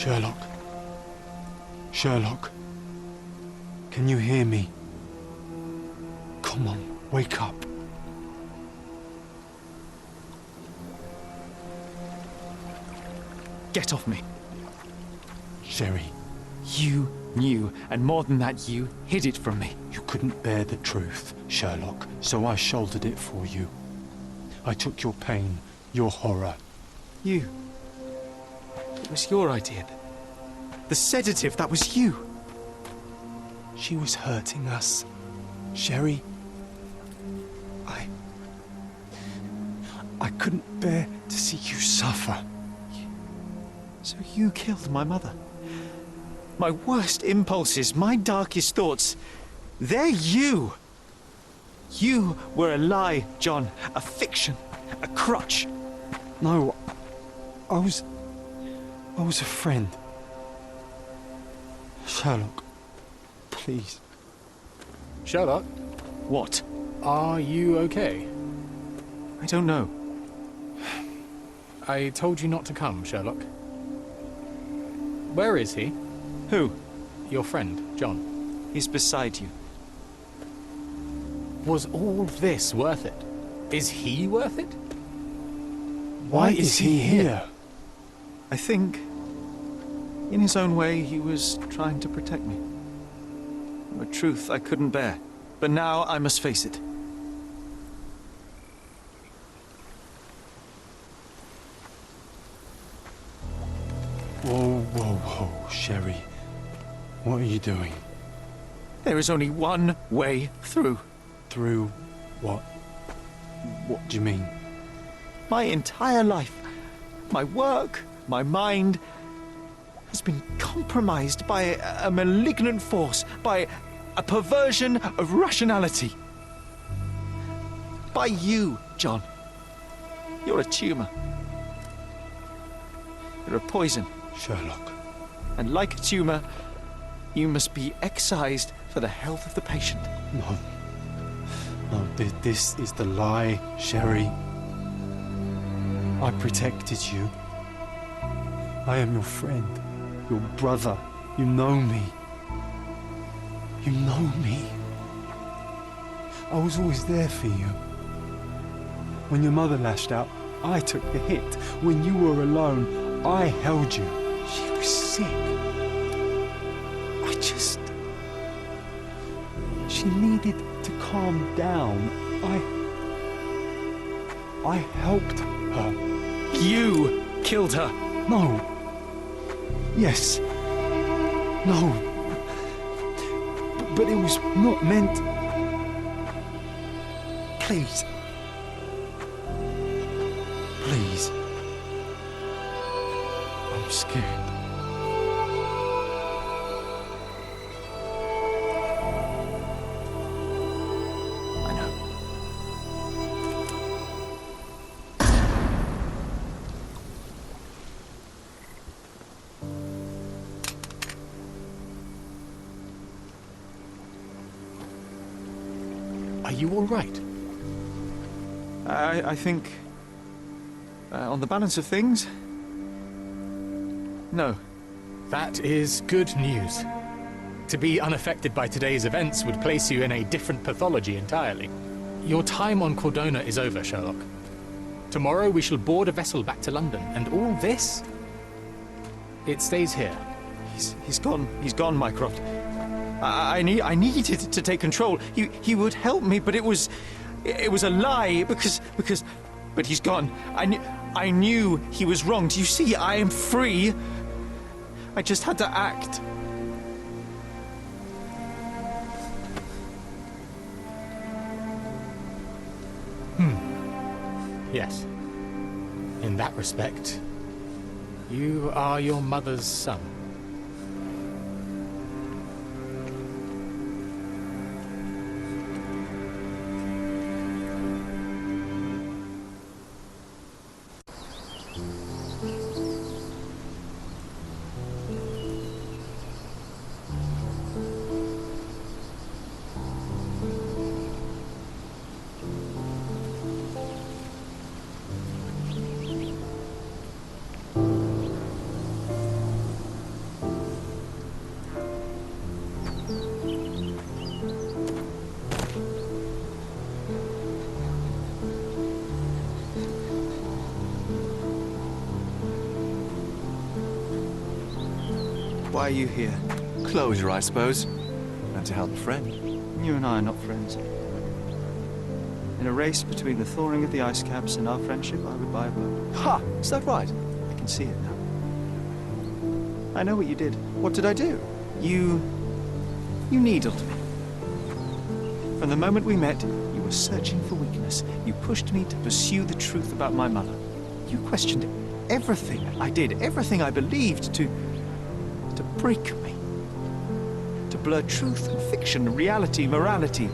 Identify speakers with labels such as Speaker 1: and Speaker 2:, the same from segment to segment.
Speaker 1: Sherlock. Sherlock. Can you hear me? Come on, wake up.
Speaker 2: Get off me.
Speaker 1: Sherry,
Speaker 2: You knew, and more than that, you hid it from me.
Speaker 1: you couldn't bear the truth, Sherlock, so I shouldered it for you. I took your pain, your horror.
Speaker 2: You. It was your idea. The sedative, that was you.
Speaker 1: She was hurting us. Sherry, I couldn't bear to see you suffer.
Speaker 2: So you killed my mother. My worst impulses, my darkest thoughts, they're you. You were a lie, John, a fiction, a crutch.
Speaker 1: No, I was a friend. Sherlock, please.
Speaker 3: Sherlock,
Speaker 2: What?
Speaker 3: are you okay?
Speaker 2: I don't know.
Speaker 3: I told you not to come, Sherlock. Where is he?
Speaker 2: Who?
Speaker 3: Your friend, John.
Speaker 2: He's beside you.
Speaker 3: Was all this worth it? Is he worth it?
Speaker 1: Why is he here?
Speaker 2: I think, in his own way, he was trying to protect me. A truth I couldn't bear. But now I must face it.
Speaker 1: Whoa, whoa, whoa, Sherry. What are you doing?
Speaker 2: There is only one way through.
Speaker 1: Through what? What do you mean?
Speaker 2: My entire life, my work, my mind, has been compromised by a malignant force, by a perversion of rationality. By you, John. You're a tumor. You're a poison.
Speaker 1: Sherlock.
Speaker 2: And like a tumor, you must be excised for the health of the patient.
Speaker 1: No. No, this is the lie, Sherry. I protected you. I am your friend, your brother. You know me. You know me. I was always there for you. When your mother lashed out, I took the hit. When you were alone, I held you. She was sick. She needed to calm down. I helped her.
Speaker 2: You killed her.
Speaker 1: No. Yes. No. But it was not meant. Please. Please. I'm scared.
Speaker 2: I know.
Speaker 3: Are you all right?
Speaker 2: I think, on the balance of things, no.
Speaker 3: That is good news. To be unaffected by today's events would place you in a different pathology entirely. Your time on Cordona is over, Sherlock. Tomorrow we shall board a vessel back to London, and all this, it stays here.
Speaker 2: He's gone, Mycroft. I needed to take control. He would help me, but it was a lie but he's gone. I knew he was wrong. Do you see? I am free. I just had to act.
Speaker 3: Yes. In that respect, you are your mother's son.
Speaker 2: Why are you here?
Speaker 4: Closure, I suppose. And to help a friend.
Speaker 2: You and I are not friends. In a race between the thawing of the ice caps and our friendship, I would buy a boat.
Speaker 4: Ha! Is that right?
Speaker 2: I can see it now. I know what you did.
Speaker 4: What did I do?
Speaker 2: You needled me. From the moment we met, you were searching for weakness. You pushed me to pursue the truth about my mother. You questioned everything I did, everything I believed, to break me. To blur truth and fiction, reality, morality.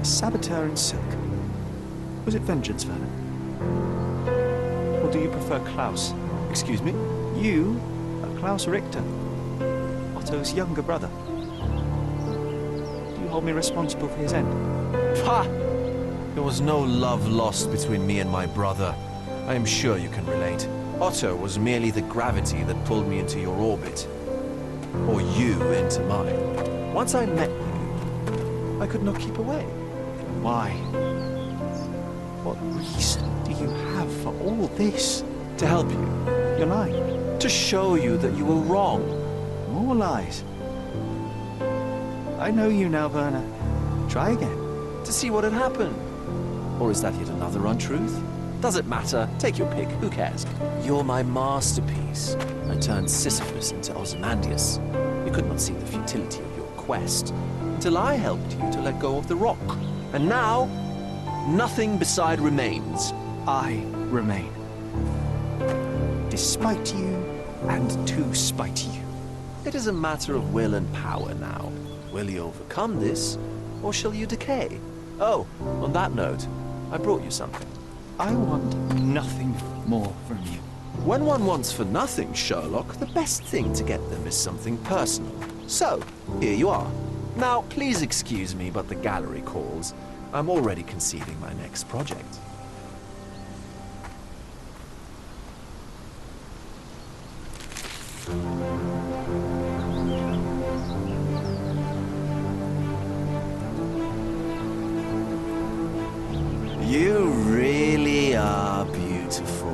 Speaker 2: A saboteur in silk. Was it vengeance, Vernon? Or do you prefer Klaus?
Speaker 4: Excuse me?
Speaker 2: You are Klaus Richter, Otto's younger brother. Do you hold me responsible for his end?
Speaker 4: Ha! There was no love lost between me and my brother. I am sure you can relate. Otto was merely the gravity that pulled me into your orbit. Or you into mine. Once I met you, I could not keep away.
Speaker 2: Why? What reason do you have for all this?
Speaker 4: To help you.
Speaker 2: You're lying.
Speaker 4: To show you that you were wrong.
Speaker 2: More lies. I know you now, Werner. Try again.
Speaker 4: To see what had happened. Or is that yet another untruth? Does it matter? Take your pick. Who cares? You're my masterpiece. I turned Sisyphus into Ozymandias. You could not see the futility of your quest until I helped you to let go of the rock. And now, nothing beside remains.
Speaker 2: I remain. Despite you, and to spite you.
Speaker 4: It is a matter of will and power now. Will you overcome this, or shall you decay? Oh, on that note, I brought you something.
Speaker 2: I want nothing more from you.
Speaker 4: When one wants for nothing, Sherlock, the best thing to get them is something personal. So, here you are. Now, please excuse me, but the gallery calls. I'm already conceiving my next project. You really are beautiful.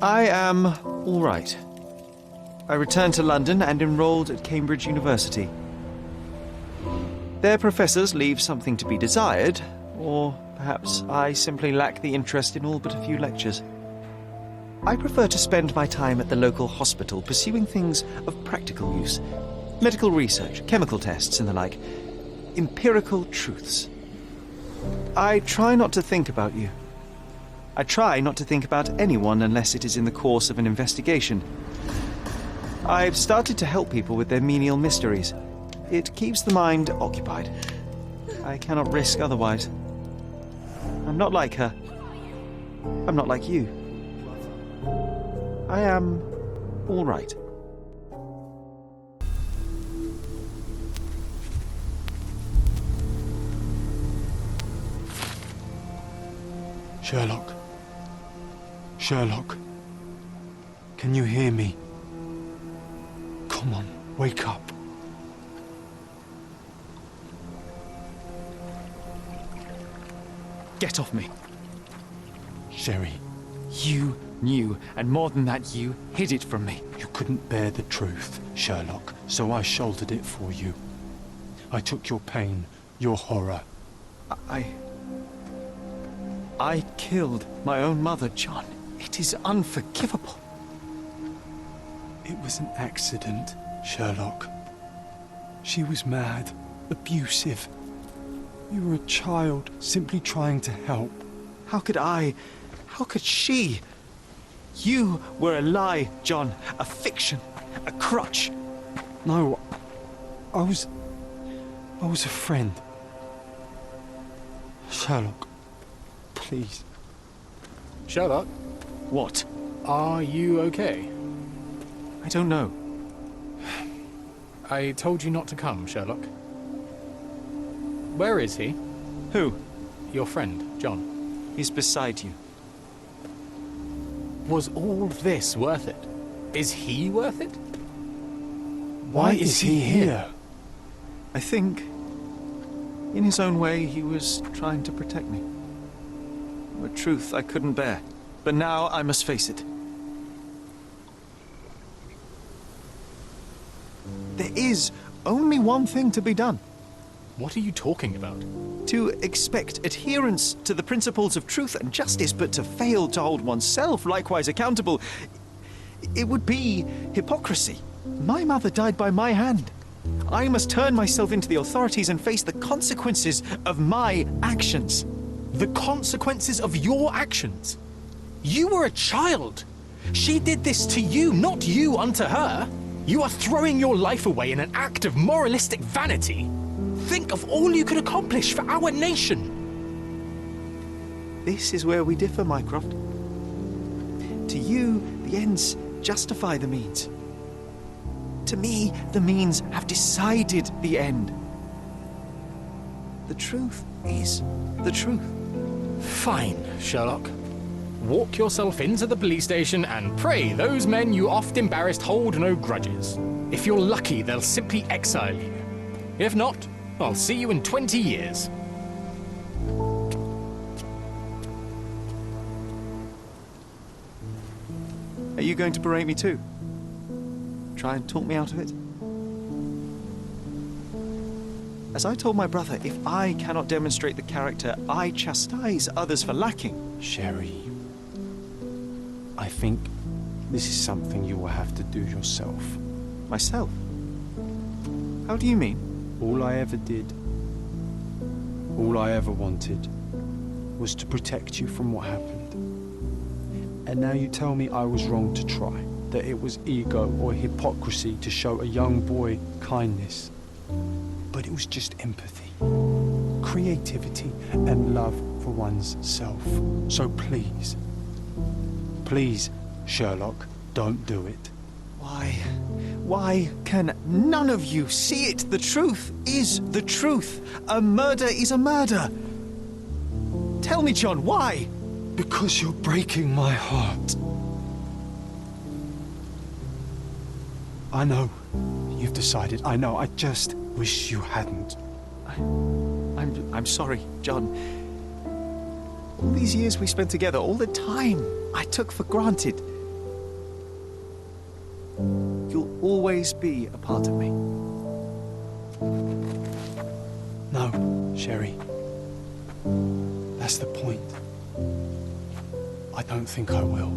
Speaker 2: I am all right. I returned to London and enrolled at Cambridge University. Their professors leave something to be desired, or perhaps I simply lack the interest in all but a few lectures. I prefer to spend my time at the local hospital pursuing things of practical use. Medical research, chemical tests and the like. Empirical truths. I try not to think about you. I try not to think about anyone unless it is in the course of an investigation. I've started to help people with their menial mysteries. It keeps the mind occupied. I cannot risk otherwise. I'm not like her. I'm not like you. I am all right.
Speaker 1: Sherlock. Sherlock. Can you hear me? Come on, wake up.
Speaker 2: Get off me.
Speaker 1: Sherry,
Speaker 2: You knew, and more than that, you hid it from me.
Speaker 1: you couldn't bear the truth, Sherlock, so I shouldered it for you. I took your pain, your horror.
Speaker 2: I killed my own mother, John. It is unforgivable.
Speaker 1: It was an accident, Sherlock. She was mad, abusive. You were a child, simply trying to help.
Speaker 2: How could she? You were a lie, John. A fiction. A crutch.
Speaker 1: No, I was a friend. Sherlock, please.
Speaker 3: Sherlock,
Speaker 2: What?
Speaker 3: are you okay?
Speaker 2: I don't know.
Speaker 3: I told you not to come, Sherlock. Where is he?
Speaker 2: Who?
Speaker 3: Your friend, John.
Speaker 2: He's beside you.
Speaker 3: Was all this worth it? Is he worth it?
Speaker 1: Why is he here?
Speaker 2: I think, in his own way, he was trying to protect me. A truth I couldn't bear. But now I must face it. There is only one thing to be done.
Speaker 3: What are you talking about?
Speaker 2: To expect adherence to the principles of truth and justice, but to fail to hold oneself likewise accountable, it would be hypocrisy. My mother died by my hand. I must turn myself into the authorities and face the consequences of my actions.
Speaker 3: The consequences of your actions? You were a child. She did this to you, not you unto her. You are throwing your life away in an act of moralistic vanity. Think of all you could accomplish for our nation.
Speaker 2: This is where we differ, Mycroft. To you, the ends justify the means. To me, the means have decided the end. The truth is the truth.
Speaker 3: Fine, Sherlock. Walk yourself into the police station and pray those men you oft embarrassed hold no grudges. If you're lucky, they'll simply exile you. If not, I'll see you in 20 years.
Speaker 2: Are you going to berate me too? Try and talk me out of it? As I told my brother, if I cannot demonstrate the character I chastise others for lacking...
Speaker 1: Sherry, I think this is something you will have to do yourself.
Speaker 2: Myself? How do you mean?
Speaker 1: All I ever did, all I ever wanted, was to protect you from what happened. And now you tell me I was wrong to try, that it was ego or hypocrisy to show a young boy kindness. But it was just empathy, creativity, and love for one's self. So please, please, Sherlock, don't do it.
Speaker 2: Why can none of you see it? The truth is the truth. A murder is a murder. Tell me, John, why?
Speaker 1: Because you're breaking my heart. I know. You've decided. I know. I just wish you hadn't.
Speaker 2: I'm sorry, John. All these years we spent together, all the time I took for granted. You'll always be a part of me.
Speaker 1: No, Sherry. That's the point. I don't think I will.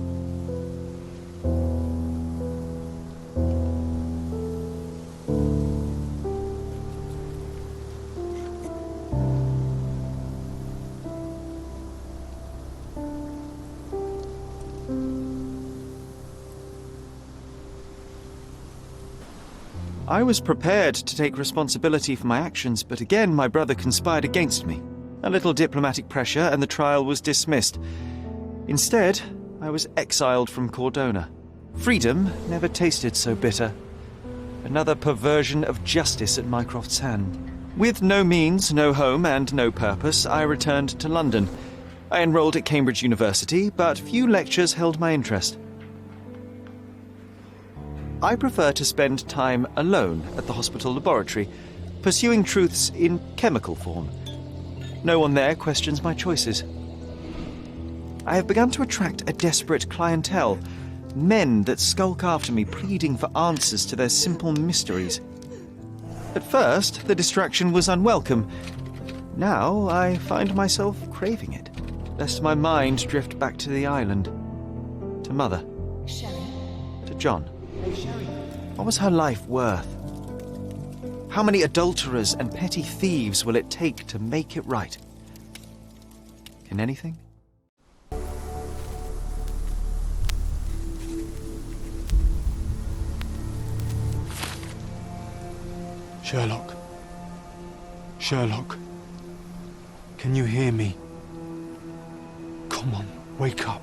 Speaker 2: I was prepared to take responsibility for my actions, but again my brother conspired against me. A little diplomatic pressure and the trial was dismissed. Instead, I was exiled from Cordona. Freedom never tasted so bitter. Another perversion of justice at Mycroft's hand. With no means, no home, and no purpose, I returned to London. I enrolled at Cambridge University, but few lectures held my interest. I prefer to spend time alone at the hospital laboratory, pursuing truths in chemical form. No one there questions my choices. I have begun to attract a desperate clientele, men that skulk after me pleading for answers to their simple mysteries. At first, the distraction was unwelcome. Now I find myself craving it, lest my mind drift back to the island, to Mother, to John. What was her life worth? How many adulterers and petty thieves will it take to make it right? Can anything?
Speaker 1: Sherlock. Sherlock. Can you hear me? Come on, wake up.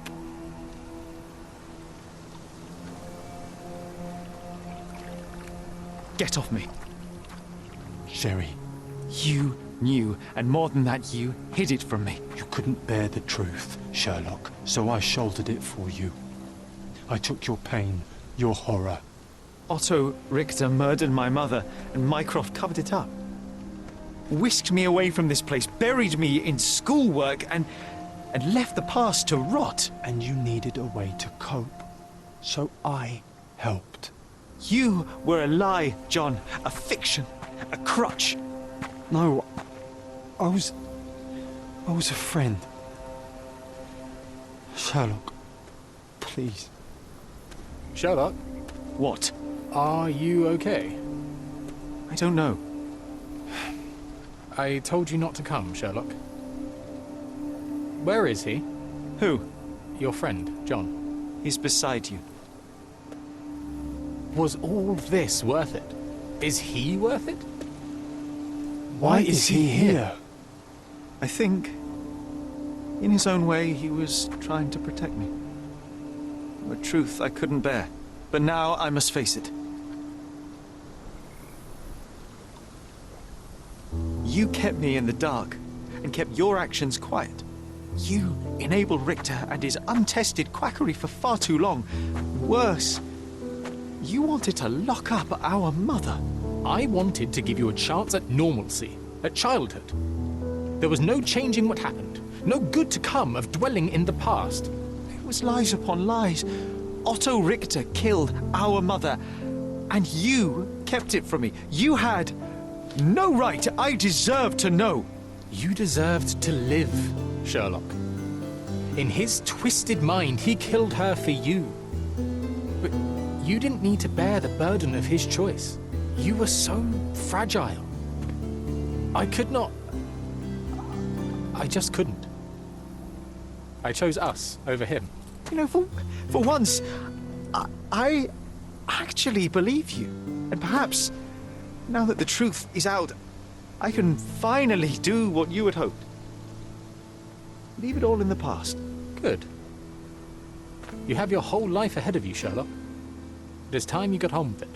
Speaker 2: Get off me.
Speaker 1: Sherry,
Speaker 2: You knew, and more than that, you hid it from me.
Speaker 1: you couldn't bear the truth, Sherlock, so I shouldered it for you. I took your pain, your horror.
Speaker 2: Otto Richter murdered my mother, and Mycroft covered it up. whisked me away from this place, buried me in schoolwork, and left the past to rot.
Speaker 1: And you needed a way to cope. So I helped.
Speaker 2: You were a lie, John. A fiction. A crutch.
Speaker 1: No, I was a friend. Sherlock, please.
Speaker 3: Sherlock,
Speaker 2: What?
Speaker 3: are you okay?
Speaker 2: I don't know.
Speaker 3: I told you not to come, Sherlock. Where is he?
Speaker 2: Who?
Speaker 3: Your friend, John.
Speaker 2: He's beside you.
Speaker 3: Was all this worth it? Is he worth it?
Speaker 1: Why is he here?
Speaker 2: I think, in his own way, he was trying to protect me. A truth I couldn't bear. But now I must face it. You kept me in the dark and kept your actions quiet. You enabled Richter and his untested quackery for far too long. Worse, you wanted to lock up our mother.
Speaker 3: I wanted to give you a chance at normalcy, at childhood. There was no changing what happened, no good to come of dwelling in the past.
Speaker 2: It was lies upon lies. Otto Richter killed our mother, and you kept it from me. You had no right. I deserved to know.
Speaker 3: You deserved to live, Sherlock. In his twisted mind, he killed her for you. But you didn't need to bear the burden of his choice. You were so fragile. I could not... I just couldn't. I chose us over him.
Speaker 2: You know, for once, I actually believe you. And perhaps, now that the truth is out, I can finally do what you had hoped. Leave it all in the past.
Speaker 3: Good. You have your whole life ahead of you, Sherlock. It is time you got on with it.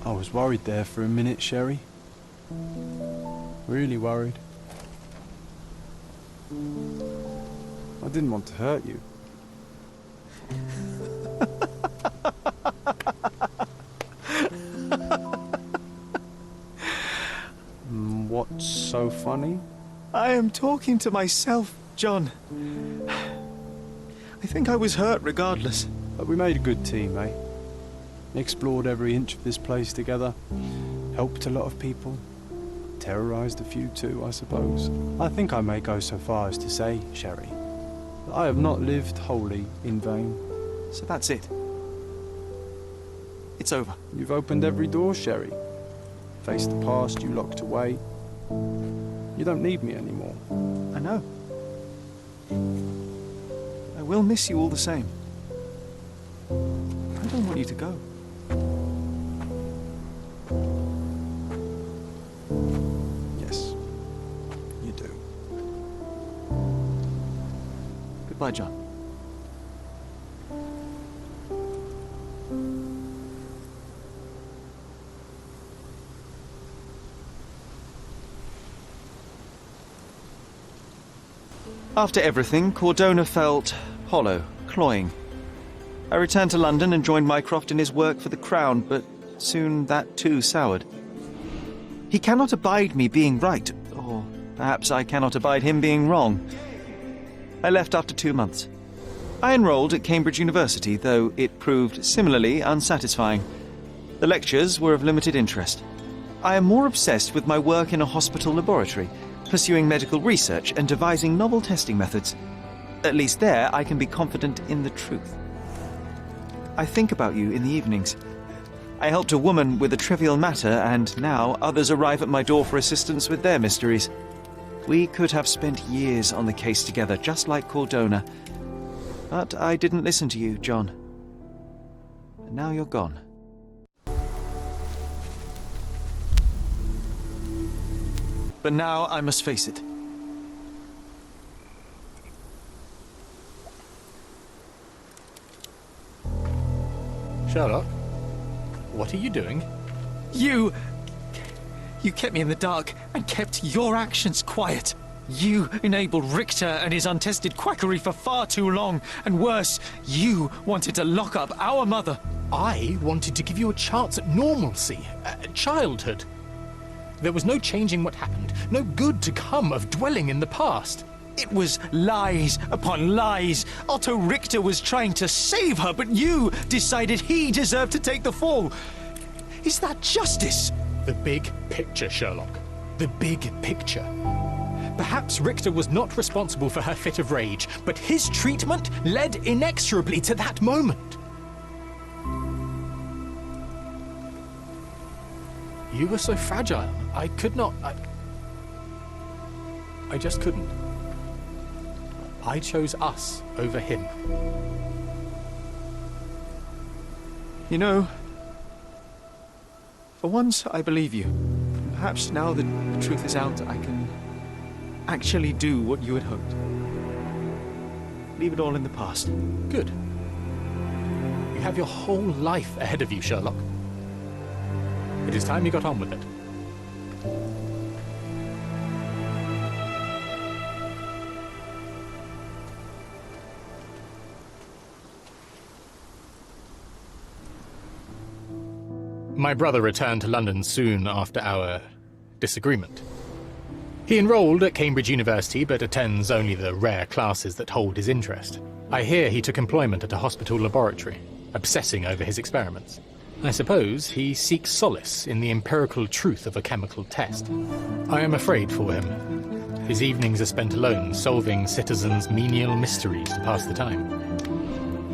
Speaker 1: I was worried there for a minute, Sherry. Really worried. I didn't want to hurt you. What's so funny?
Speaker 2: I am talking to myself, John. I think I was hurt regardless.
Speaker 1: But we made a good team, eh? Explored every inch of this place together. Helped a lot of people. Terrorized a few too, I suppose. I think I may go so far as to say, Sherry, that I have not lived wholly in vain.
Speaker 2: So that's it. It's over.
Speaker 1: You've opened every door, Sherry. Faced the past you locked away. You don't need me anymore.
Speaker 2: I know. I will miss you all the same. I don't want you to go.
Speaker 1: Yes, you do.
Speaker 2: Goodbye, John. After everything, Cordona felt hollow, cloying. I returned to London and joined Mycroft in his work for the Crown, but soon that too soured. He cannot abide me being right, or perhaps I cannot abide him being wrong. I left after 2 months. I enrolled at Cambridge University, though it proved similarly unsatisfying. The lectures were of limited interest. I am more obsessed with my work in a hospital laboratory, pursuing medical research and devising novel testing methods. At least there I can be confident in the truth. I think about you in the evenings. I helped a woman with a trivial matter, and now others arrive at my door for assistance with their mysteries. We could have spent years on the case together, just like Cordona. But I didn't listen to you, John. And now you're gone. But now I must face it.
Speaker 3: Sherlock, what are you doing?
Speaker 2: You kept me in the dark and kept your actions quiet. You enabled Richter and his untested quackery for far too long. And worse, you wanted to lock up our mother.
Speaker 3: I wanted to give you a chance at normalcy, childhood. There was no changing what happened, no good to come of dwelling in the past.
Speaker 2: It was lies upon lies. Otto Richter was trying to save her, but you decided he deserved to take the fall. Is that justice?
Speaker 3: The big picture, Sherlock. The big picture. Perhaps Richter was not responsible for her fit of rage, but his treatment led inexorably to that moment. You were so fragile. I could not... I just couldn't. I chose us over him.
Speaker 2: You know, for once I believe you. Perhaps now that the truth is out, I can actually do what you had hoped. Leave it all in the past.
Speaker 3: Good. You have your whole life ahead of you, Sherlock. It is time you got on with it. My brother returned to London soon after our disagreement. He enrolled at Cambridge University, but attends only the rare classes that hold his interest. I hear he took employment at a hospital laboratory, obsessing over his experiments. I suppose he seeks solace in the empirical truth of a chemical test. I am afraid for him. His evenings are spent alone, solving citizens' menial mysteries to pass the time.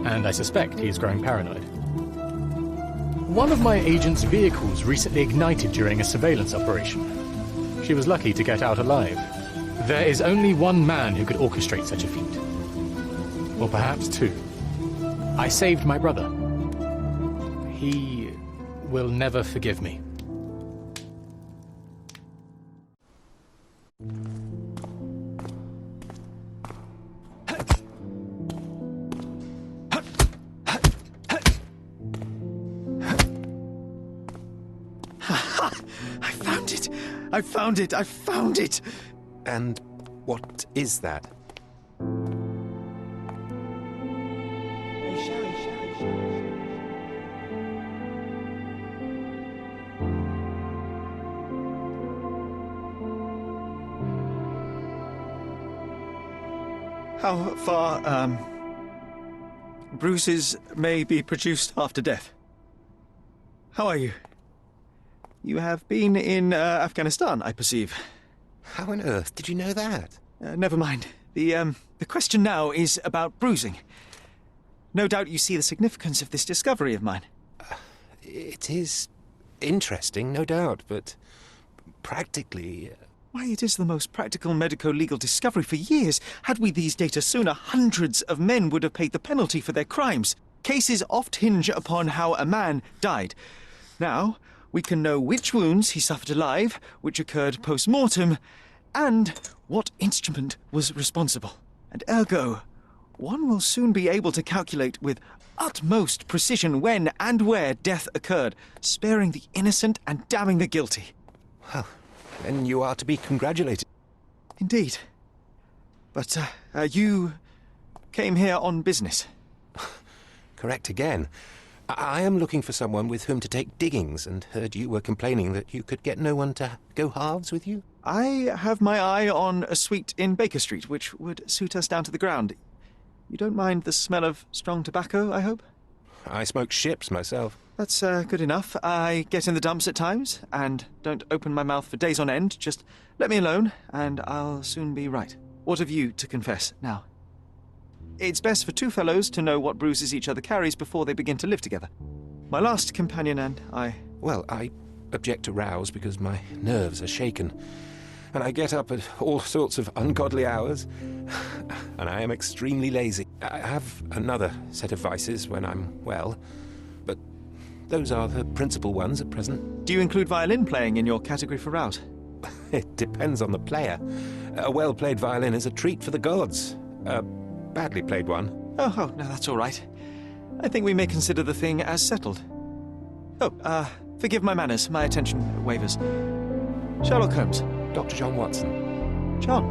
Speaker 3: And I suspect he is growing paranoid. One of my agent's vehicles recently ignited during a surveillance operation. She was lucky to get out alive. There is only one man who could orchestrate such a feat. Or perhaps two. I saved my brother. He will never forgive me.
Speaker 2: I found it!
Speaker 5: And what is that?
Speaker 2: How far, bruises may be produced after death. How are you? You have been in Afghanistan, I perceive.
Speaker 5: How on earth did you know that?
Speaker 2: Never mind. The question now is about bruising. No doubt you see the significance of this discovery of mine.
Speaker 5: It is interesting, no doubt, but practically...
Speaker 2: Why, it is the most practical medico-legal discovery for years. Had we these data sooner, hundreds of men would have paid the penalty for their crimes. Cases oft hinge upon how a man died. Now, we can know which wounds he suffered alive, which occurred post-mortem, and what instrument was responsible. And ergo, one will soon be able to calculate with utmost precision when and where death occurred, sparing the innocent and damning the guilty.
Speaker 5: Well, then you are to be congratulated.
Speaker 2: Indeed. But, you came here on business.
Speaker 5: Correct again. I am looking for someone with whom to take diggings, and heard you were complaining that you could get no one to go halves with you.
Speaker 2: I have my eye on a suite in Baker Street, which would suit us down to the ground. You don't mind the smell of strong tobacco, I hope?
Speaker 5: I smoke ships myself.
Speaker 2: That's good enough. I get in the dumps at times, and don't open my mouth for days on end. Just let me alone, and I'll soon be right. What have you to confess now? It's best for two fellows to know what bruises each other carries before they begin to live together. My last companion and I...
Speaker 5: Well, I object to rows because my nerves are shaken, and I get up at all sorts of ungodly hours, and I am extremely lazy. I have another set of vices when I'm well, but those are the principal ones at present.
Speaker 2: Do you include violin playing in your category for rout?
Speaker 5: It depends on the player. A well-played violin is a treat for the gods. A badly played one.
Speaker 2: Oh, no, that's all right. I think we may consider the thing as settled. Oh, forgive my manners. My attention wavers. Sherlock Holmes.
Speaker 5: Dr. John Watson.
Speaker 2: John.